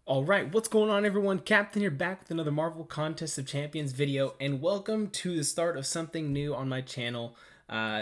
All right, what's going on, everyone? Captain here, back with another Marvel Contest of Champions video, and welcome to the start of something new on my channel.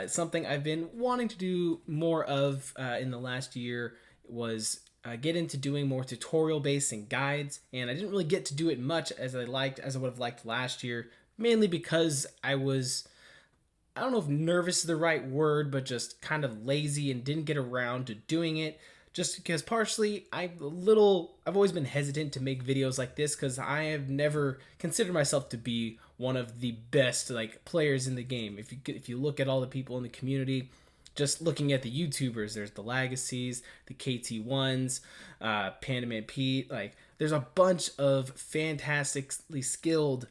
Something I've been wanting to do more of in the last year was get into doing more tutorial based and guides, and I didn't really get to do it much as I would have liked last year, mainly because I don't know if nervous is the right word, but just kind of lazy and didn't get around to doing it. Just because partially I've always been hesitant to make videos like this because I have never considered myself to be one of the best players in the game. If you look at all the people in the community, just looking at the YouTubers, there's the Legacies, the KT1s, Pandaman Pete. There's a bunch of fantastically skilled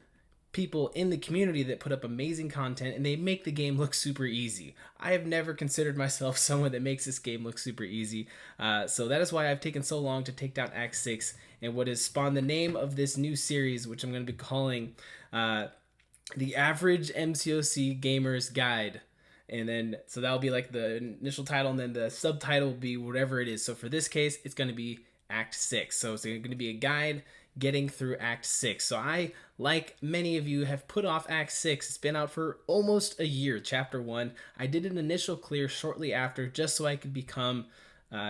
people in the community that put up amazing content and they make the game look super easy. I have never considered myself someone that makes this game look super easy. So that is why I've taken so long to take down Act 6 and what has spawned the name of this new series, which I'm going to be calling The Average MCOC Gamer's Guide. And then, so that'll be like the initial title, and then the subtitle will be whatever it is. So for this case, it's going to be Act 6. So it's going to be a guide getting through Act 6. So I, like many of you, have put off Act 6. It's been out for almost a year, Chapter 1. I did an initial clear shortly after just so I could become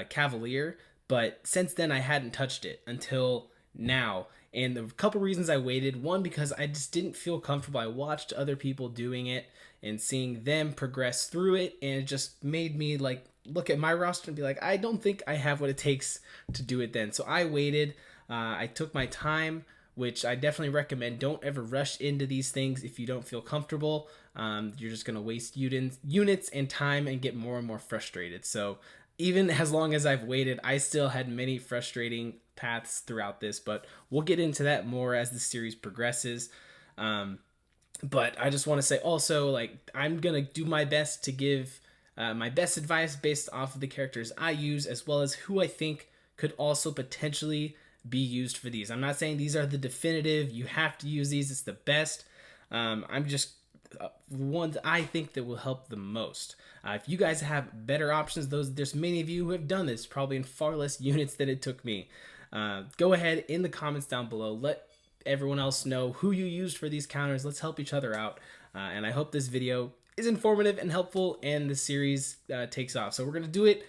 Cavalier, but since then I hadn't touched it until now. And the couple reasons I waited, one, because I just didn't feel comfortable. I watched other people doing it and seeing them progress through it, and it just made me look at my roster and be like, I don't think I have what it takes to do it then. So I waited. I took my time, which I definitely recommend. Don't ever rush into these things if you don't feel comfortable. You're just going to waste units and time and get more and more frustrated. So even as long as I've waited, I still had many frustrating paths throughout this, but we'll get into that more as the series progresses. But I just want to say also, I'm going to do my best to give my best advice based off of the characters I use, as well as who I think could also potentially be used for these. I'm not saying these are the definitive, you have to use these, it's the best. I'm just the ones I think that will help the most. If you guys have better options, there's many of you who have done this, probably in far less units than it took me. Go ahead in the comments down below. Let everyone else know who you used for these counters. Let's help each other out. And I hope this video is informative and helpful and the series takes off. So we're going to do it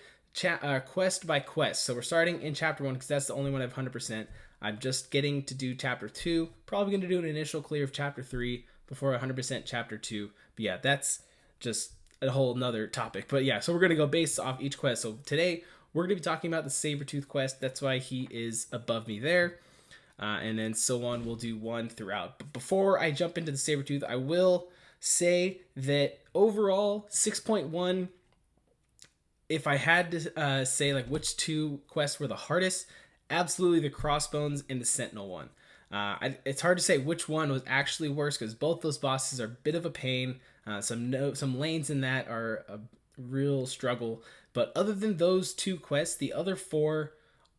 quest by quest. So we're starting in Chapter 1 because that's the only one I've 100%. I'm just getting to do Chapter 2. Probably going to do an initial clear of Chapter 3 before 100% Chapter 2. But yeah, that's just a whole nother topic. But yeah, so we're going to go based off each quest. So today we're going to be talking about the Sabretooth quest. That's why he is above me there. And then so on, we'll do one throughout. But before I jump into the Sabretooth, I will say that overall 6.1, if I had to say which two quests were the hardest, absolutely the Crossbones and the Sentinel one. It's hard to say which one was actually worse because both those bosses are a bit of a pain. Some lanes in that are a real struggle. But other than those two quests, the other four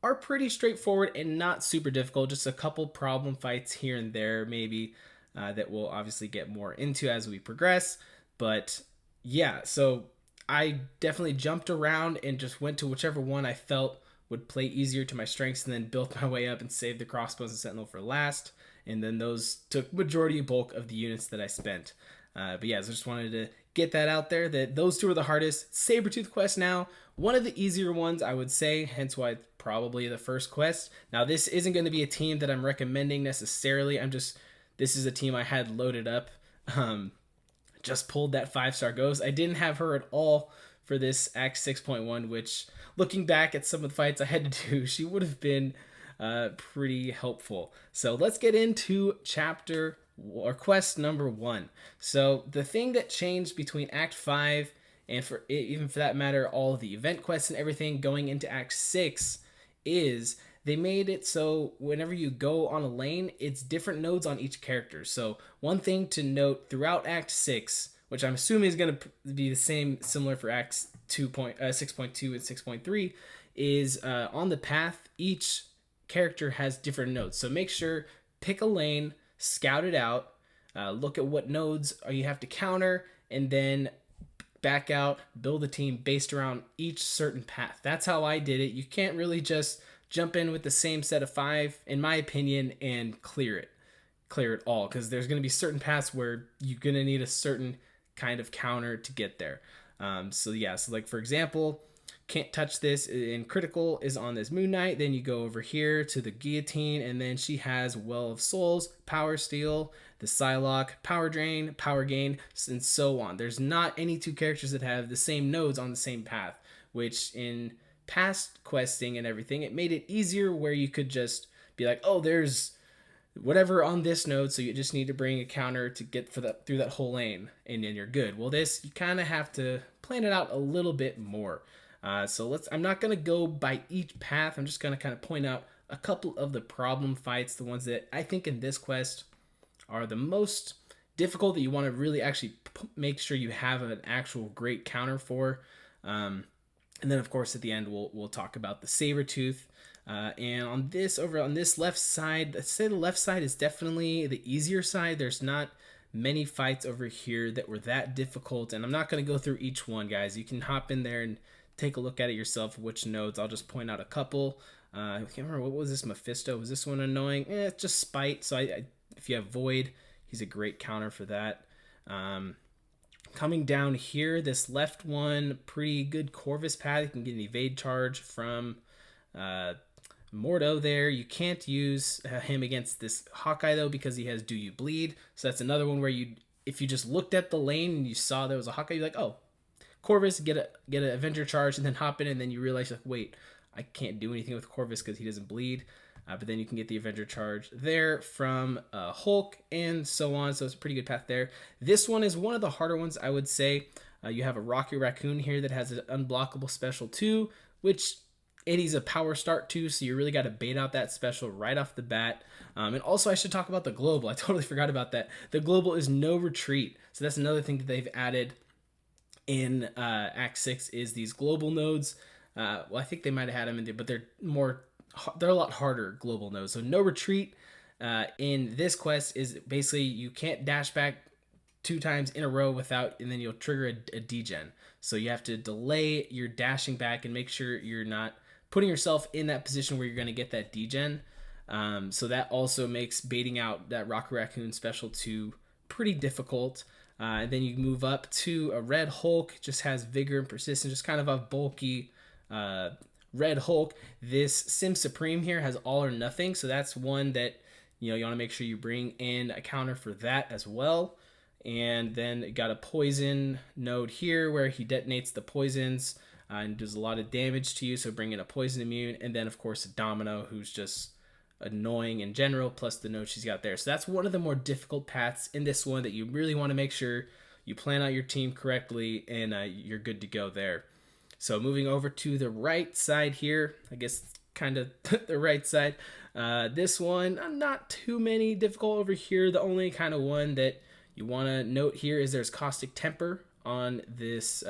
are pretty straightforward and not super difficult. Just a couple problem fights here and there maybe that we'll obviously get more into as we progress. But yeah, so I definitely jumped around and just went to whichever one I felt would play easier to my strengths, and then built my way up and saved the Crossbones and Sentinel for last. And then those took majority bulk of the units that I spent. But yeah, so I just wanted to get that out there, that those two are the hardest. Sabretooth quest now, one of the easier ones, I would say, hence why it's probably the first quest. Now, this isn't going to be a team that I'm recommending necessarily. This is a team I had loaded up. Just pulled that 5-star ghost. I didn't have her at all for this Act 6.1, which, looking back at some of the fights I had to do, she would have been pretty helpful. So let's get into quest number 1. So the thing that changed between Act 5 and even for that matter all of the event quests and everything going into Act 6 is they made it so whenever you go on a lane, it's different nodes on each character. So one thing to note throughout Act 6, which I'm assuming is going to be the similar for Acts 6.2 and 6.3, is on the path, each character has different nodes. So make sure, pick a lane, scout it out, look at what nodes you have to counter, and then back out, build a team based around each certain path. That's how I did it. You can't really just jump in with the same set of 5, in my opinion, and clear it all, because there's going to be certain paths where you're going to need a certain kind of counter to get there. So like for example, can't touch this, and critical is on this Moon Knight. Then you go over here to the guillotine, and then she has Well of Souls, Power Steal, the Psylocke, Power Drain, Power Gain, and so on. There's not any two characters that have the same nodes on the same path, which in past questing and everything, it made it easier where you could just be like, oh, there's whatever on this node, so you just need to bring a counter to get through that whole lane, and then you're good. Well, this, you kind of have to plan it out a little bit more. I'm not going to go by each path. I'm just going to kind of point out a couple of the problem fights, the ones that I think in this quest are the most difficult, that you want to really actually make sure you have an actual great counter for. And then of course at the end we'll talk about the Sabretooth. And on this left side, I'd say the left side is definitely the easier side. There's not many fights over here that were that difficult, and I'm not going to go through each one, guys. You can hop in there and take a look at it yourself, which nodes. I'll just point out a couple. I can't remember, what was this, Mephisto? Was this one annoying? It's just Spite. So if you have Void, he's a great counter for that. Coming down here, this left one, pretty good Corvus path. You can get an evade charge from Mordo there. You can't use him against this Hawkeye though, because he has Do You Bleed. So that's another one where if you just looked at the lane and you saw there was a Hawkeye, you're like, oh, Corvus, get an Avenger charge, and then hop in, and then you realize, like, wait, I can't do anything with Corvus because he doesn't bleed. But then you can get the Avenger charge there from Hulk and so on. So it's a pretty good path there. This one is one of the harder ones, I would say. You have a Rocky Raccoon here that has an unblockable special too, and he's a power start too, so you really got to bait out that special right off the bat. And also I should talk about the global. I totally forgot about that. The global is no retreat. So that's another thing that they've added in Act 6 is these global nodes. Well, I think they might have had them in there, but they're a lot harder global nodes. So no retreat in this quest is basically you can't dash back 2 times in a row and then you'll trigger a degen. So you have to delay your dashing back and make sure you're not putting yourself in that position where you're going to get that degen. So that also makes baiting out that Rocky Raccoon special 2 pretty difficult. And then you move up to a Red Hulk, just has vigor and persistence, just kind of a bulky Red Hulk. This Sim Supreme here has all or nothing, so that's one that you want to make sure you bring in a counter for that as well. And then you got a poison node here where he detonates the poisons and does a lot of damage to you, so bring in a poison immune. And then of course a Domino, who's just annoying in general, plus the node she's got there. So that's one of the more difficult paths in this one that you really want to make sure you plan out your team correctly, and you're good to go there. So moving over to the right side here, I guess kind of the right side. This one, not too many difficult over here. The only kind of one that you want to note here is there's Caustic Temper on this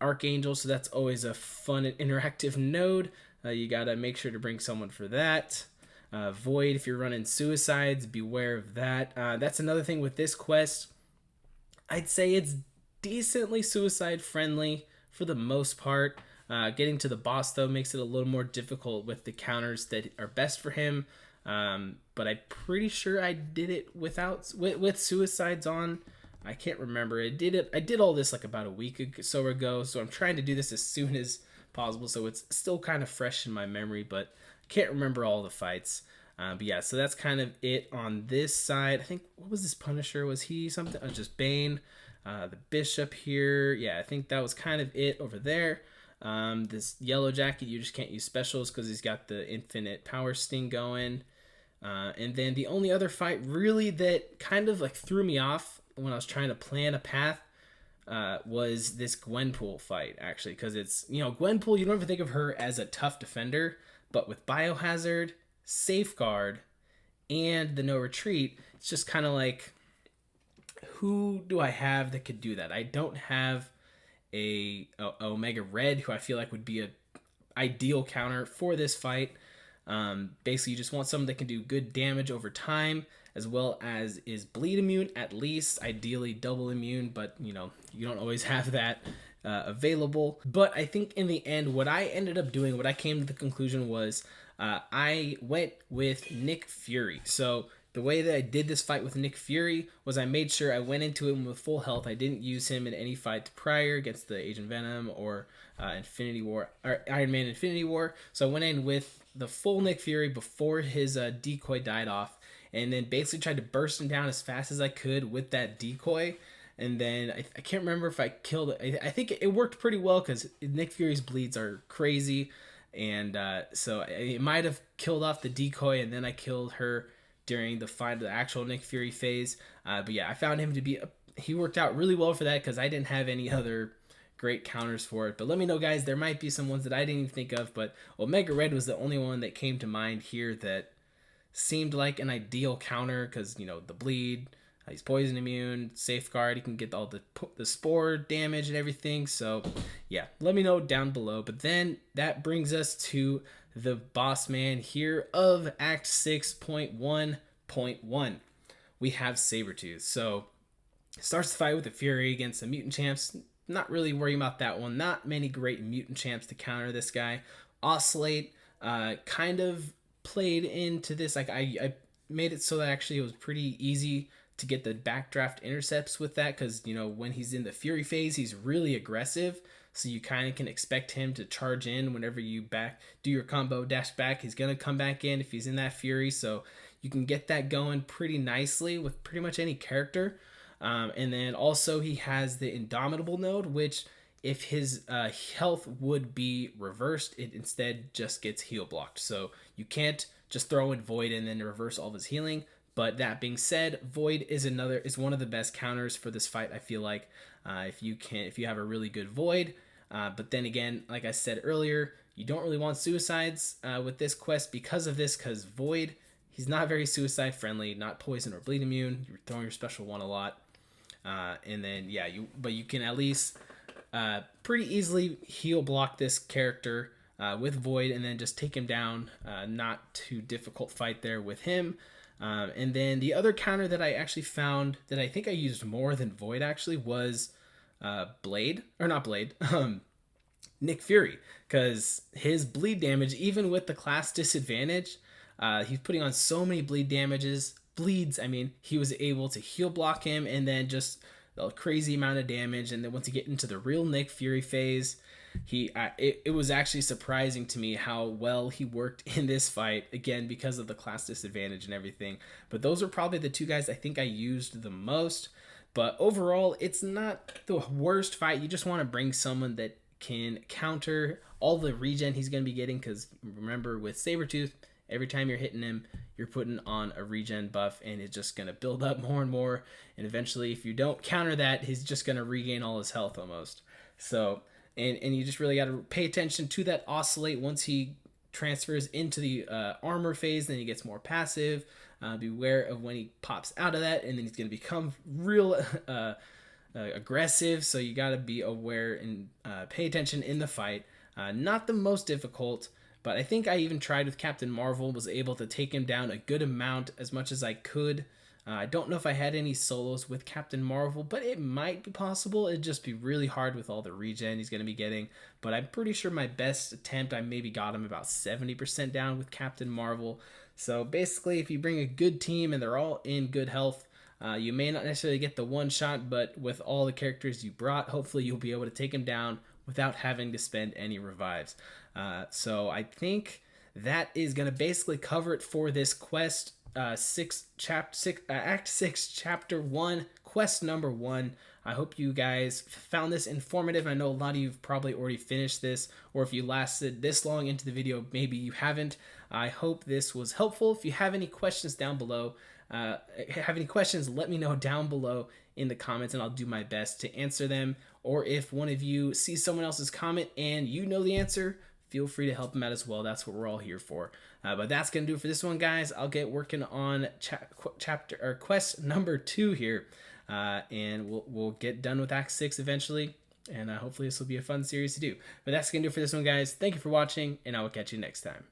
Archangel, so that's always a fun and interactive node. You got to make sure to bring someone for that. Void, if you're running Suicides, beware of that. That's another thing with this quest. I'd say it's decently suicide friendly for the most part. Getting to the boss though makes it a little more difficult with the counters that are best for him. But I'm pretty sure I did it with Suicides on. I can't remember. I did all this like about a week or so ago, so I'm trying to do this as soon as possible, so it's still kind of fresh in my memory, but I can't remember all the fights. But yeah, so that's kind of it on this side. I think, what was this Punisher? Was he something? Oh, just Bane. The Bishop here. Yeah, I think that was kind of it over there. This Yellow Jacket, you just can't use specials because he's got the infinite power sting going. And then the only other fight really that kind of like threw me off when I was trying to plan a path was this Gwenpool fight, actually, because it's, Gwenpool, you don't ever think of her as a tough defender, but with Biohazard, Safeguard, and the No Retreat, it's just kind of like, who do I have that could do that? I don't have a Omega Red, who I feel like would be a ideal counter for this fight. Basically, you just want someone that can do good damage over time, as well as is bleed immune, at least, ideally double immune, but you don't always have that available. But I think in the end, what I ended up doing, what I came to the conclusion was I went with Nick Fury. So the way that I did this fight with Nick Fury was I made sure I went into him with full health. I didn't use him in any fight prior against the Agent Venom or Infinity War or Iron Man Infinity War. So I went in with the full Nick Fury before his decoy died off, and then basically tried to burst him down as fast as I could with that decoy. And then I can't remember if I killed it. I think it worked pretty well because Nick Fury's bleeds are crazy. And so it might have killed off the decoy, and then I killed her during the actual Nick Fury phase. But yeah, I found him to be he worked out really well for that because I didn't have any other great counters for it. But let me know, guys. There might be some ones that I didn't even think of, but Omega Red was the only one that came to mind here that seemed like an ideal counter because the bleed. He's poison immune, safeguard. He can get all the spore damage and everything. So, yeah, let me know down below. But then that brings us to the boss man here of Act 6.1.1. We have Sabretooth. So, starts the fight with the Fury against the mutant champs. Not really worrying about that one. Not many great mutant champs to counter this guy. Oscillate kind of played into this. Like I made it so that actually it was pretty easy to get the backdraft intercepts with that because when he's in the Fury phase he's really aggressive, so you kind of can expect him to charge in whenever you do your combo dash back. He's gonna come back in if he's in that Fury, so you can get that going pretty nicely with pretty much any character. And then also he has the Indomitable node, which if his health would be reversed, it instead just gets heal blocked, so you can't just throw in Void and then reverse all of his healing. But that being said, Void is one of the best counters for this fight. I feel like if you have a really good Void. But then again, like I said earlier, you don't really want suicides with this quest because of this. Because Void, he's not very suicide friendly, not poison or bleed immune. You're throwing your special one a lot, and then yeah, you can at least pretty easily heal block this character with Void, and then just take him down. Not too difficult fight there with him. And then the other counter that I actually found that I think I used more than Void actually was Nick Fury, because his bleed damage, even with the class disadvantage, he's putting on so many bleeds. I mean, he was able to heal block him and then just a crazy amount of damage. And then once you get into the real Nick Fury phase, it was actually surprising to me how well he worked in this fight, again because of the class disadvantage and everything. But those are probably the two guys I think I used the most. But overall, it's not the worst fight. You just want to bring someone that can counter all the regen he's going to be getting, because remember with Sabretooth, every time you're hitting him, you're putting on a regen buff, and it's just going to build up more and more, and eventually if you don't counter that, he's just going to regain all his health almost. So and you just really got to pay attention to that Oscillate. Once he transfers into the armor phase, then he gets more passive. Beware of when he pops out of that, and then he's going to become real aggressive. So you got to be aware and pay attention in the fight. Not the most difficult, but I think I even tried with Captain Marvel, was able to take him down a good amount, as much as I could. I don't know if I had any solos with Captain Marvel, but it might be possible. It'd just be really hard with all the regen he's going to be getting. But I'm pretty sure my best attempt, I maybe got him about 70% down with Captain Marvel. So basically, if you bring a good team and they're all in good health, you may not necessarily get the one shot, but with all the characters you brought, hopefully you'll be able to take him down without having to spend any revives. So I think that is going to basically cover it for this quest. Act 6, Chapter 1, Quest number 1. I hope you guys found this informative. I know a lot of you have probably already finished this, or if you lasted this long into the video, maybe you haven't. I hope this was helpful. If you have any questions down below, let me know down below in the comments, and I'll do my best to answer them. Or if one of you sees someone else's comment and you know the answer, feel free to help them out as well. That's what we're all here for. But that's going to do it for this one, guys. I'll get working on quest number 2 here. And we'll get done with Act 6 eventually. And hopefully this will be a fun series to do. But that's going to do it for this one, guys. Thank you for watching, and I will catch you next time.